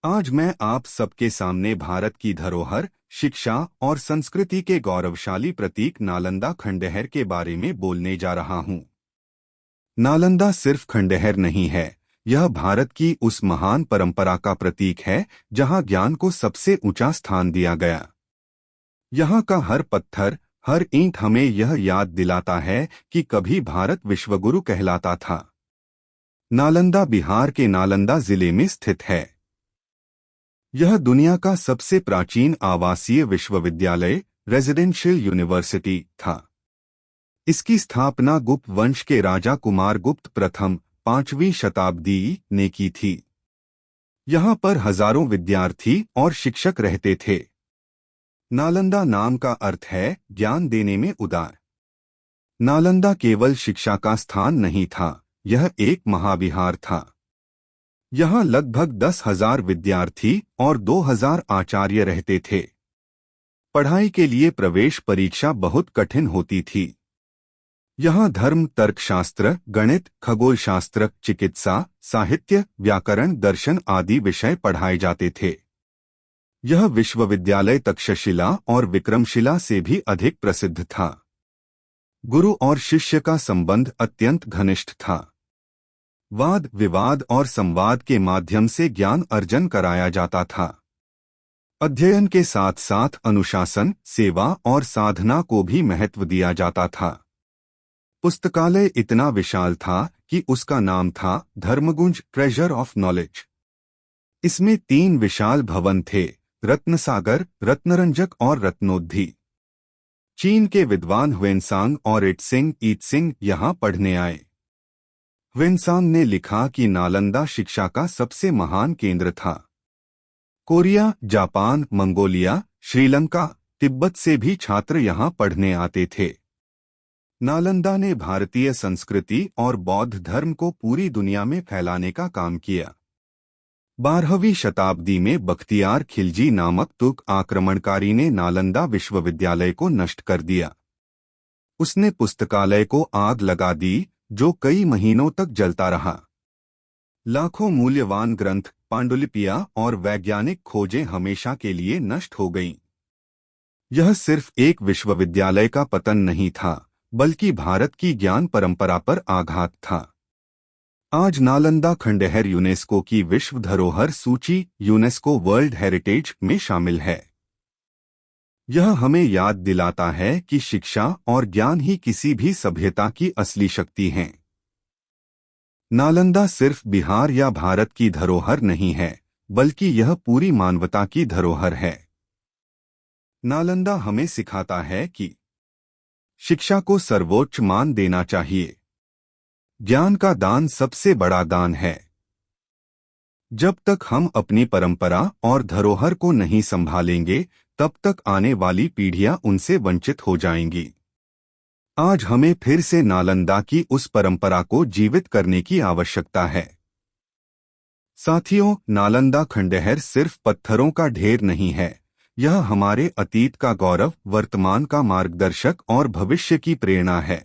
आज मैं आप सबके सामने भारत की धरोहर, शिक्षा और संस्कृति के गौरवशाली प्रतीक नालंदा खंडहर के बारे में बोलने जा रहा हूँ। नालंदा सिर्फ खंडहर नहीं है, यह भारत की उस महान परंपरा का प्रतीक है जहाँ ज्ञान को सबसे ऊंचा स्थान दिया गया। यहाँ का हर पत्थर, हर ईंट हमें यह याद दिलाता है कि कभी भारत विश्वगुरु कहलाता था। नालंदा बिहार के नालंदा जिले में स्थित है। यह दुनिया का सबसे प्राचीन आवासीय विश्वविद्यालय, रेजिडेंशियल यूनिवर्सिटी था। इसकी स्थापना गुप्त वंश के राजा कुमार गुप्त प्रथम 5वीं शताब्दी ने की थी। यहाँ पर हजारों विद्यार्थी और शिक्षक रहते थे। नालंदा नाम का अर्थ है ज्ञान देने में उदार। नालंदा केवल शिक्षा का स्थान नहीं था, यह एक महाविहार था। यहाँ लगभग 10,000 विद्यार्थी और 2,000 आचार्य रहते थे। पढ़ाई के लिए प्रवेश परीक्षा बहुत कठिन होती थी। यहाँ धर्म, तर्कशास्त्र, गणित, खगोलशास्त्र, चिकित्सा, साहित्य, व्याकरण, दर्शन आदि विषय पढ़ाए जाते थे। यह विश्वविद्यालय तक्षशिला और विक्रमशिला से भी अधिक प्रसिद्ध था। गुरु और शिष्य का संबंध अत्यंत घनिष्ठ था। वाद विवाद और संवाद के माध्यम से ज्ञान अर्जन कराया जाता था। अध्ययन के साथ साथ अनुशासन, सेवा और साधना को भी महत्व दिया जाता था। पुस्तकालय इतना विशाल था कि उसका नाम था धर्मगुंज, ट्रेजर ऑफ नॉलेज। इसमें 3 विशाल भवन थे, रत्नसागर, रत्नरंजक और रत्नोद्धी। चीन के विद्वान ह्वेनसांग और इत्सिंग यहाँ पढ़ने आए। ह्वेनसांग ने लिखा कि नालंदा शिक्षा का सबसे महान केंद्र था। Korea, Japan, Mongolia, Sri Lanka, Tibet से भी छात्र यहाँ पढ़ने आते थे। नालंदा ने भारतीय संस्कृति और बौद्ध धर्म को पूरी दुनिया में फैलाने का काम किया। 12वीं शताब्दी में बख्तियार खिलजी नामक तुर्क आक्रमणकारी ने नालंदा विश्वविद्यालय को नष्ट कर दिया। उसने पुस्तकालय को आग लगा दी, जो कई महीनों तक जलता रहा। लाखों मूल्यवान ग्रंथ, पांडुलिपियां और वैज्ञानिक खोजें हमेशा के लिए नष्ट हो गईं। यह सिर्फ एक विश्वविद्यालय का पतन नहीं था, बल्कि भारत की ज्ञान परंपरा पर आघात था। आज नालंदा खंडहर यूनेस्को की विश्व धरोहर सूची, यूनेस्को वर्ल्ड हेरिटेज में शामिल है। यह हमें याद दिलाता है कि शिक्षा और ज्ञान ही किसी भी सभ्यता की असली शक्ति हैं। नालंदा सिर्फ बिहार या भारत की धरोहर नहीं है, बल्कि यह पूरी मानवता की धरोहर है। नालंदा हमें सिखाता है कि शिक्षा को सर्वोच्च मान देना चाहिए। ज्ञान का दान सबसे बड़ा दान है। जब तक हम अपनी परंपरा और धरोहर को नहीं संभालेंगे, तब तक आने वाली पीढ़ियां उनसे वंचित हो जाएंगी। आज हमें फिर से नालंदा की उस परंपरा को जीवित करने की आवश्यकता है। साथियों, नालंदा खंडहर सिर्फ पत्थरों का ढेर नहीं है, यह हमारे अतीत का गौरव, वर्तमान का मार्गदर्शक और भविष्य की प्रेरणा है।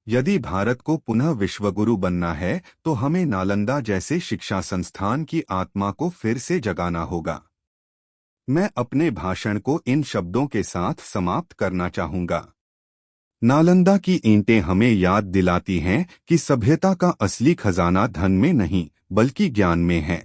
यदि भारत को पुनः विश्वगुरु बनना है, तो हमें नालंदा जैसे शिक्षा संस्थान की आत्मा को फिर से जगाना होगा। मैं अपने भाषण को इन शब्दों के साथ समाप्त करना चाहूंगा। नालंदा की ईंटें हमें याद दिलाती हैं कि सभ्यता का असली खजाना धन में नहीं, बल्कि ज्ञान में है।